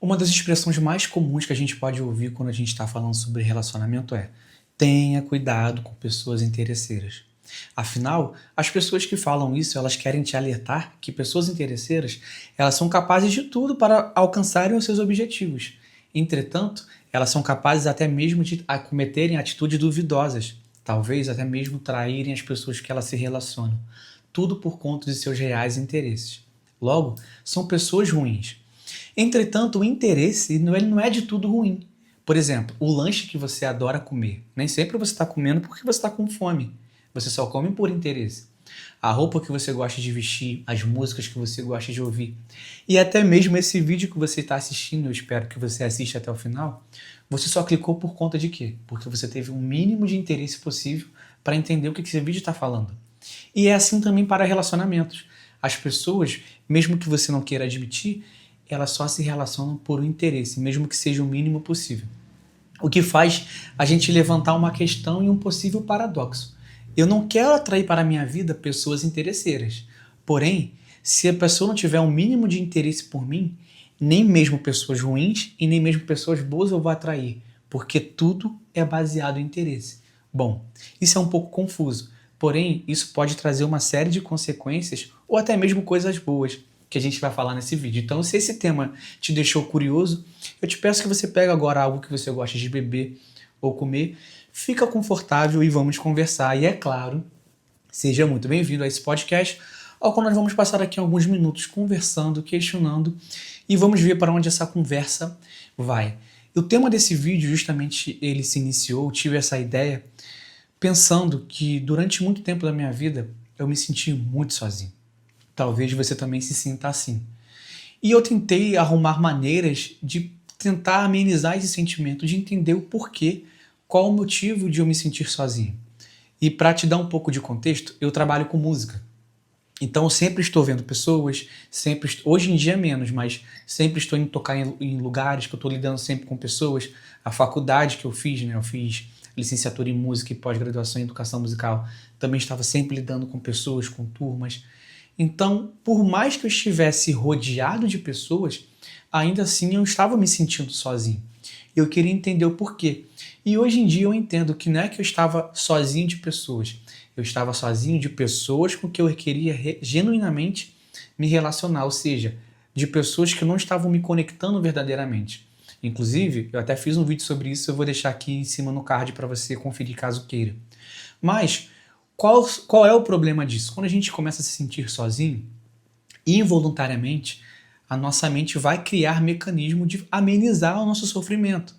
Uma das expressões mais comuns que a gente pode ouvir quando a gente está falando sobre relacionamento é: tenha cuidado com pessoas interesseiras. Afinal, as pessoas que falam isso, elas querem te alertar que pessoas interesseiras, elas são capazes de tudo para alcançarem os seus objetivos. Entretanto, elas são capazes até mesmo de cometerem atitudes duvidosas, talvez até mesmo traírem as pessoas que elas se relacionam. Tudo por conta de seus reais interesses. Logo, são pessoas ruins. Entretanto, o interesse ele não é de tudo ruim. Por exemplo, o lanche que você adora comer. Nem sempre você está comendo porque você está com fome. Você só come por interesse. A roupa que você gosta de vestir, as músicas que você gosta de ouvir. E até mesmo esse vídeo que você está assistindo, eu espero que você assista até o final, você só clicou por conta de quê? Porque você teve o mínimo de interesse possível para entender o que esse vídeo está falando. E é assim também para relacionamentos. As pessoas, mesmo que você não queira admitir, elas só se relacionam por um interesse, mesmo que seja o mínimo possível. O que faz a gente levantar uma questão e um possível paradoxo. Eu não quero atrair para a minha vida pessoas interesseiras. Porém, se a pessoa não tiver um mínimo de interesse por mim, nem mesmo pessoas ruins e nem mesmo pessoas boas eu vou atrair, porque tudo é baseado em interesse. Bom, isso é um pouco confuso, porém, isso pode trazer uma série de consequências ou até mesmo coisas boas que a gente vai falar nesse vídeo. Então, se esse tema te deixou curioso, eu te peço que você pegue agora algo que você gosta de beber ou comer, fica confortável e vamos conversar. E é claro, seja muito bem-vindo a esse podcast, ao qual nós vamos passar aqui alguns minutos conversando, questionando e vamos ver para onde essa conversa vai. O tema desse vídeo, justamente, ele se iniciou, tive essa ideia, pensando que durante muito tempo da minha vida eu me senti muito sozinho. Talvez você também se sinta assim. E eu tentei arrumar maneiras de tentar amenizar esse sentimento, de entender o porquê, qual o motivo de eu me sentir sozinho. E para te dar um pouco de contexto, eu trabalho com música. Então eu sempre estou vendo pessoas, hoje em dia menos, mas sempre estou indo tocar em lugares que eu estou lidando sempre com pessoas. A faculdade que eu fiz, né, eu fiz licenciatura em música e pós-graduação em educação musical, também estava sempre lidando com pessoas, com turmas. Então, por mais que eu estivesse rodeado de pessoas, ainda assim eu estava me sentindo sozinho. Eu queria entender o porquê. E hoje em dia eu entendo que não é que eu estava sozinho de pessoas, eu estava sozinho de pessoas com que eu queria genuinamente me relacionar, ou seja, de pessoas que não estavam me conectando verdadeiramente. Inclusive, eu até fiz um vídeo sobre isso, eu vou deixar aqui em cima no card para você conferir caso queira. Mas qual é o problema disso? Quando a gente começa a se sentir sozinho, involuntariamente, a nossa mente vai criar mecanismo de amenizar o nosso sofrimento.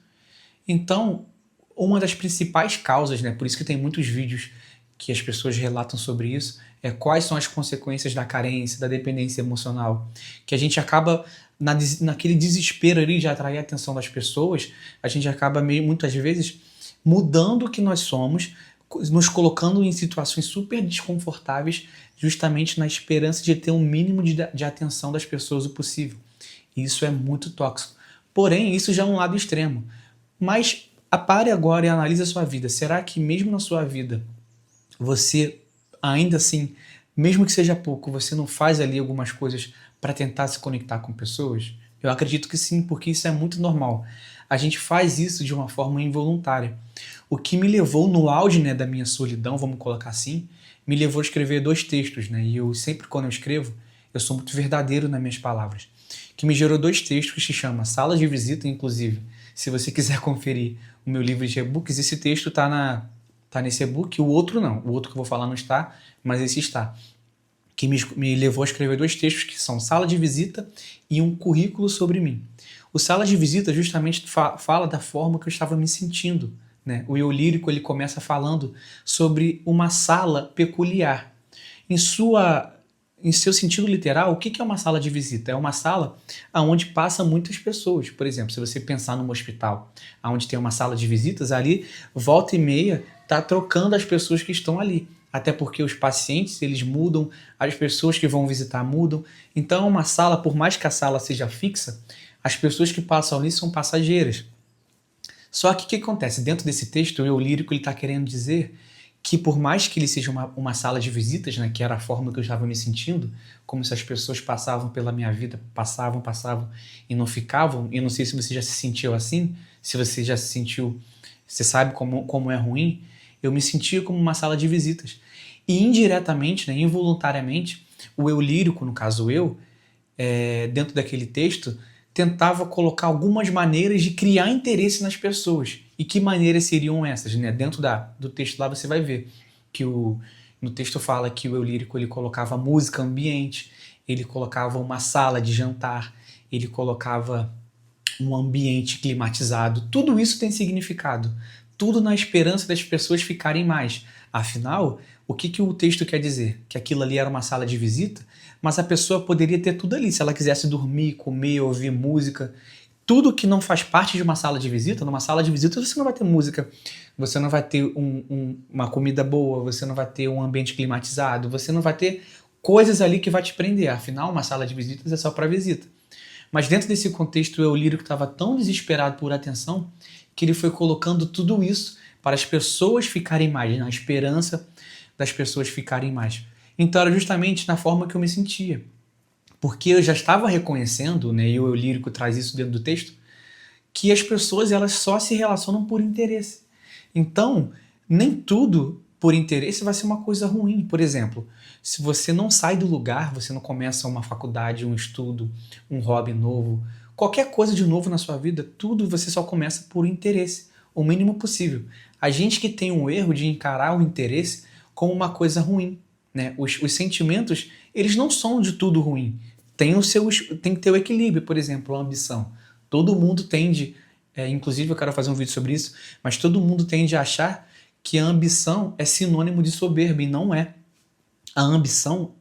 Então, uma das principais causas, né, por isso que tem muitos vídeos que as pessoas relatam sobre isso, é quais são as consequências da carência, da dependência emocional, que a gente acaba naquele desespero ali de atrair a atenção das pessoas, a gente acaba muitas vezes mudando o que nós somos, nos colocando em situações super desconfortáveis, justamente na esperança de ter um mínimo de atenção das pessoas o possível. E isso é muito tóxico. Porém, isso já é um lado extremo. Mas pare agora e analise a sua vida. Será que mesmo na sua vida, você ainda assim, mesmo que seja pouco, você não faz ali algumas coisas para tentar se conectar com pessoas? Eu acredito que sim, porque isso é muito normal. A gente faz isso de uma forma involuntária. O que me levou no auge, né, da minha solidão, vamos colocar assim, me levou a escrever 2 textos, né? E eu sempre, quando eu escrevo, eu sou muito verdadeiro nas minhas palavras. Que me gerou 2 textos que se chama Sala de Visita, inclusive. Se você quiser conferir o meu livro de e-books, esse texto tá nesse e-book, o outro não. O outro que eu vou falar não está, mas esse está. Que me levou a escrever 2 textos que são Sala de Visita e um currículo sobre mim. O Sala de Visita justamente fala da forma que eu estava me sentindo, né? O eu lírico ele começa falando sobre uma sala peculiar. Em seu sentido literal, o que é uma sala de visita? É uma sala onde passam muitas pessoas. Por exemplo, se você pensar num hospital onde tem uma sala de visitas, ali, volta e meia, está trocando as pessoas que estão ali. Até porque os pacientes, eles mudam, as pessoas que vão visitar mudam. Então, uma sala, por mais que a sala seja fixa, as pessoas que passam ali são passageiras. Só que o que acontece? Dentro desse texto, o eu lírico está querendo dizer que por mais que ele seja uma sala de visitas, né, que era a forma que eu estava me sentindo, como se as pessoas passavam pela minha vida, passavam e não ficavam, e não sei se você já se sentiu assim, se você já se sentiu, você sabe como é ruim, eu me sentia como uma sala de visitas. E indiretamente, né, involuntariamente, o eu lírico, no caso eu, dentro daquele texto, tentava colocar algumas maneiras de criar interesse nas pessoas. E que maneiras seriam essas? Né? Dentro do texto lá você vai ver que no texto fala que o eu lírico ele colocava música ambiente, ele colocava uma sala de jantar, ele colocava um ambiente climatizado. Tudo isso tem significado. Tudo na esperança das pessoas ficarem mais. Afinal, o que o texto quer dizer? Que aquilo ali era uma sala de visita, mas a pessoa poderia ter tudo ali. Se ela quisesse dormir, comer, ouvir música, tudo que não faz parte de uma sala de visita, numa sala de visita você não vai ter música, você não vai ter uma comida boa, você não vai ter um ambiente climatizado, você não vai ter coisas ali que vai te prender. Afinal, uma sala de visitas é só para visita. Mas dentro desse contexto, o lírico estava tão desesperado por atenção que ele foi colocando tudo isso para as pessoas ficarem mais, na esperança das pessoas ficarem mais. Então era justamente na forma que eu me sentia. Porque eu já estava reconhecendo, né, e o eu lírico traz isso dentro do texto, que as pessoas elas só se relacionam por interesse. Então, nem tudo por interesse vai ser uma coisa ruim. Por exemplo, se você não sai do lugar, você não começa uma faculdade, um estudo, um hobby novo, qualquer coisa de novo na sua vida, tudo você só começa por interesse, o mínimo possível. A gente que tem um erro de encarar o interesse como uma coisa ruim, né? Os sentimentos, eles não são de tudo ruim. Tem que ter o equilíbrio, por exemplo, a ambição. Todo mundo tende, inclusive eu quero fazer um vídeo sobre isso, mas todo mundo tende a achar que a ambição é sinônimo de soberba, e não é. A ambição,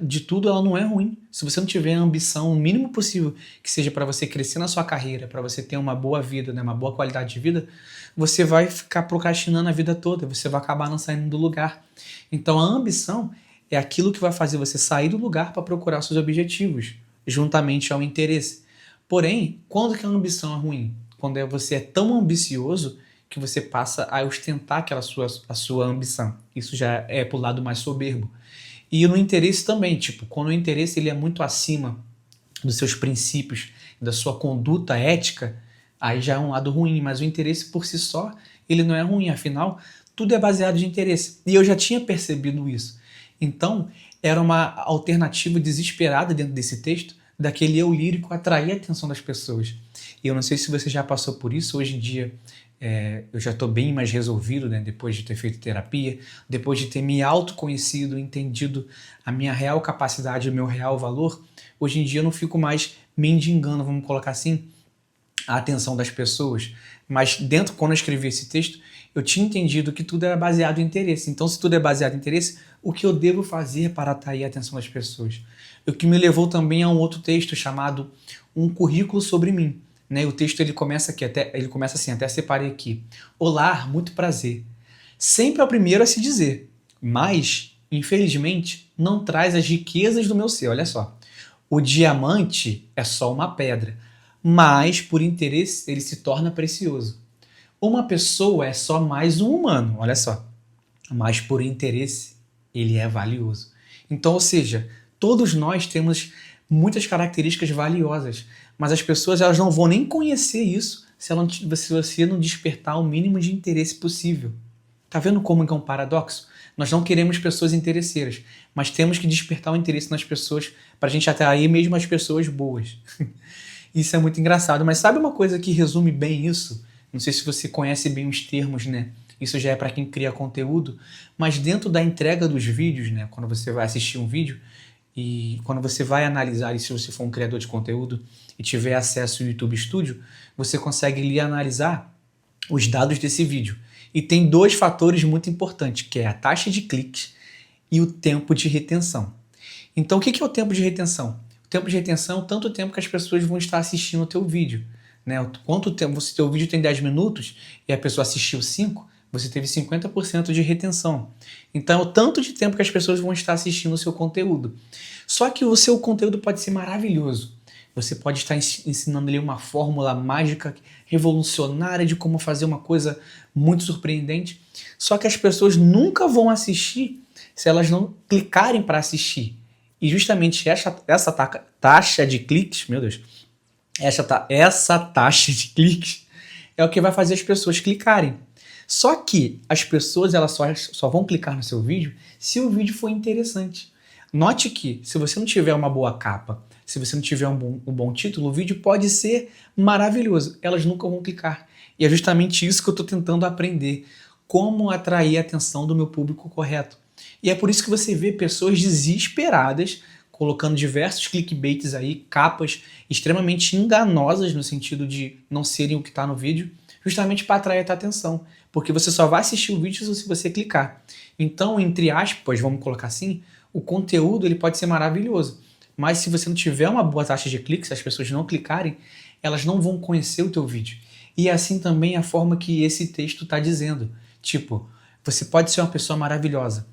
de tudo, ela não é ruim. Se você não tiver a ambição, o mínimo possível, que seja para você crescer na sua carreira, para você ter uma boa vida, né, uma boa qualidade de vida, você vai ficar procrastinando a vida toda, você vai acabar não saindo do lugar. Então a ambição é aquilo que vai fazer você sair do lugar para procurar seus objetivos, juntamente ao interesse. Porém, quando que a ambição é ruim? Quando você é tão ambicioso que você passa a ostentar a sua ambição. Isso já é pro lado mais soberbo. E no interesse também, tipo, quando o interesse ele é muito acima dos seus princípios, da sua conduta ética, aí já é um lado ruim, mas o interesse por si só, ele não é ruim, afinal, tudo é baseado em interesse. E eu já tinha percebido isso. Então, era uma alternativa desesperada dentro desse texto, daquele eu lírico atrair a atenção das pessoas. E eu não sei se você já passou por isso, hoje em dia eu já estou bem mais resolvido, né, depois de ter feito terapia, depois de ter me autoconhecido, entendido a minha real capacidade, o meu real valor. Hoje em dia eu não fico mais mendigando, vamos colocar assim, a atenção das pessoas. Mas quando eu escrevi esse texto, eu tinha entendido que tudo era baseado em interesse. Então, se tudo é baseado em interesse, o que eu devo fazer para atrair a atenção das pessoas? O que me levou também a um outro texto chamado Um Currículo sobre Mim. Né? O texto ele começa assim, até separei aqui. Olá, muito prazer. Sempre é o primeiro a se dizer, mas, infelizmente, não traz as riquezas do meu ser. Olha só. O diamante é só uma pedra, mas por interesse ele se torna precioso. Uma pessoa é só mais um humano, olha só, mas por interesse ele é valioso. Então, ou seja, todos nós temos muitas características valiosas, mas as pessoas elas não vão nem conhecer isso se você não despertar o mínimo de interesse possível. Tá vendo como é um paradoxo? Nós não queremos pessoas interesseiras, mas temos que despertar o interesse nas pessoas para a gente atrair mesmo as pessoas boas. Isso é muito engraçado, mas sabe uma coisa que resume bem isso? Não sei se você conhece bem os termos, né? Isso já é para quem cria conteúdo, mas dentro da entrega dos vídeos, né? Quando você vai assistir um vídeo e quando você vai analisar, e se você for um criador de conteúdo e tiver acesso ao YouTube Studio, você consegue ali analisar os dados desse vídeo. E tem dois fatores muito importantes, que é a taxa de cliques e o tempo de retenção. Então, o que é o tempo de retenção? O tempo de retenção é o tanto tempo que as pessoas vão estar assistindo o teu vídeo. Né? Quanto tempo, se o teu vídeo tem 10 minutos e a pessoa assistiu 5, você teve 50% de retenção. Então, é o tanto de tempo que as pessoas vão estar assistindo o seu conteúdo. Só que o seu conteúdo pode ser maravilhoso. Você pode estar ensinando ali uma fórmula mágica revolucionária de como fazer uma coisa muito surpreendente. Só que as pessoas nunca vão assistir se elas não clicarem para assistir. E justamente essa taxa de cliques, meu Deus, essa taxa de cliques é o que vai fazer as pessoas clicarem. Só que as pessoas elas só vão clicar no seu vídeo se o vídeo for interessante. Note que se você não tiver uma boa capa, se você não tiver um bom título, o vídeo pode ser maravilhoso. Elas nunca vão clicar. E é justamente isso que eu estou tentando aprender. Como atrair a atenção do meu público correto. E é por isso que você vê pessoas desesperadas colocando diversos clickbaits aí, capas extremamente enganosas no sentido de não serem o que está no vídeo, justamente para atrair a tua atenção. Porque você só vai assistir o vídeo se você clicar. Então, entre aspas, vamos colocar assim, o conteúdo ele pode ser maravilhoso. Mas se você não tiver uma boa taxa de cliques, se as pessoas não clicarem, elas não vão conhecer o teu vídeo. E assim também a forma que esse texto está dizendo. Tipo, você pode ser uma pessoa maravilhosa.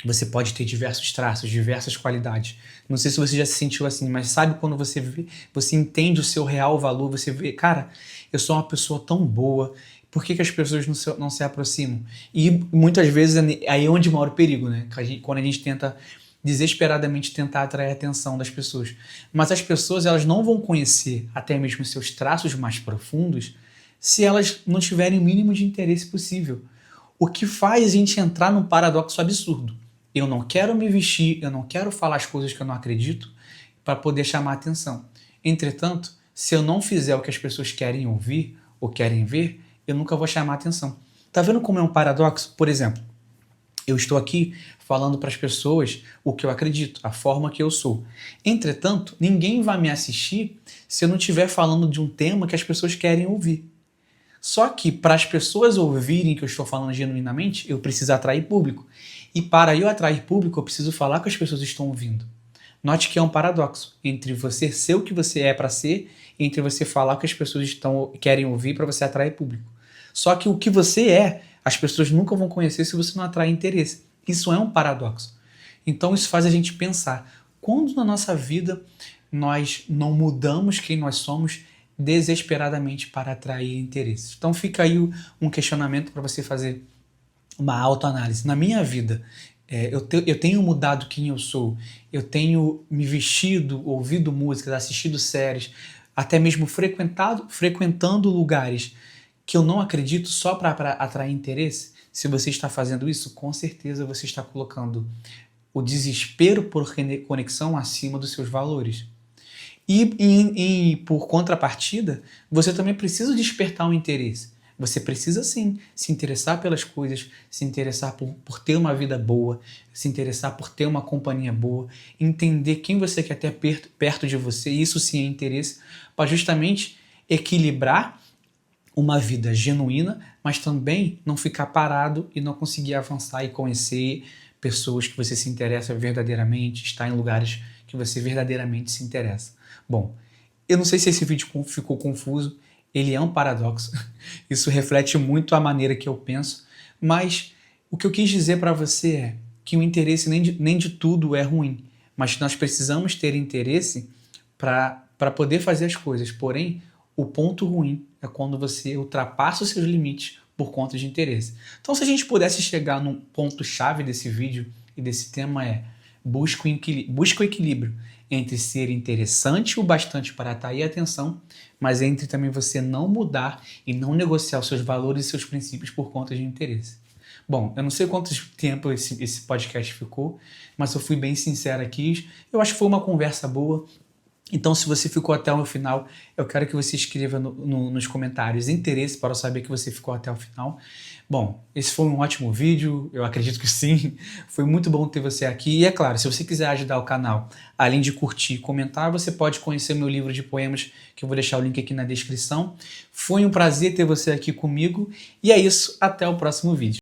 Você pode ter diversos traços, diversas qualidades. Não sei se você já se sentiu assim, mas sabe quando você vê, você entende o seu real valor, você vê, cara, eu sou uma pessoa tão boa, por que as pessoas não se aproximam? E muitas vezes aí é onde mora o perigo, né? Quando a gente tenta desesperadamente tentar atrair a atenção das pessoas. Mas as pessoas elas não vão conhecer até mesmo seus traços mais profundos se elas não tiverem o mínimo de interesse possível. O que faz a gente entrar num paradoxo absurdo. Eu não quero me vestir, eu não quero falar as coisas que eu não acredito para poder chamar a atenção. Entretanto, se eu não fizer o que as pessoas querem ouvir ou querem ver, eu nunca vou chamar a atenção. Tá vendo como é um paradoxo? Por exemplo, eu estou aqui falando para as pessoas o que eu acredito, a forma que eu sou. Entretanto, ninguém vai me assistir se eu não estiver falando de um tema que as pessoas querem ouvir. Só que para as pessoas ouvirem que eu estou falando genuinamente, eu preciso atrair público. E para eu atrair público, eu preciso falar que as pessoas estão ouvindo. Note que é um paradoxo entre você ser o que você é para ser e entre você falar o que as pessoas querem ouvir para você atrair público. Só que o que você é, as pessoas nunca vão conhecer se você não atrair interesse. Isso é um paradoxo. Então isso faz a gente pensar, quando na nossa vida nós não mudamos quem nós somos desesperadamente para atrair interesses? Então fica aí um questionamento para você fazer uma autoanálise. Na minha vida, eu tenho mudado quem eu sou, eu tenho me vestido, ouvido músicas, assistido séries, até mesmo frequentando lugares que eu não acredito só para atrair interesse. Se você está fazendo isso, com certeza você está colocando o desespero por conexão acima dos seus valores. E por contrapartida, você também precisa despertar um interesse. Você precisa sim se interessar pelas coisas, se interessar por ter uma vida boa, se interessar por ter uma companhia boa, entender quem você quer ter perto de você, isso sim é interesse, para justamente equilibrar uma vida genuína, mas também não ficar parado e não conseguir avançar e conhecer pessoas que você se interessa verdadeiramente, estar em lugares que você verdadeiramente se interessa. Bom, eu não sei se esse vídeo ficou confuso, ele é um paradoxo, isso reflete muito a maneira que eu penso, mas o que eu quis dizer para você é que o interesse nem de tudo é ruim, mas nós precisamos ter interesse para poder fazer as coisas, porém, o ponto ruim é quando você ultrapassa os seus limites por conta de interesse. Então, se a gente pudesse chegar num ponto-chave desse vídeo e desse tema busca o equilíbrio entre ser interessante o bastante para atrair a atenção, mas entre também você não mudar e não negociar os seus valores e seus princípios por conta de interesse. Bom, eu não sei quanto tempo esse podcast ficou, mas eu fui bem sincero aqui. Eu acho que foi uma conversa boa. Então, se você ficou até o final, eu quero que você escreva nos comentários interesse para eu saber que você ficou até o final. Bom, esse foi um ótimo vídeo, eu acredito que sim. Foi muito bom ter você aqui. E é claro, se você quiser ajudar o canal, além de curtir e comentar, você pode conhecer meu livro de poemas, que eu vou deixar o link aqui na descrição. Foi um prazer ter você aqui comigo. E é isso, até o próximo vídeo.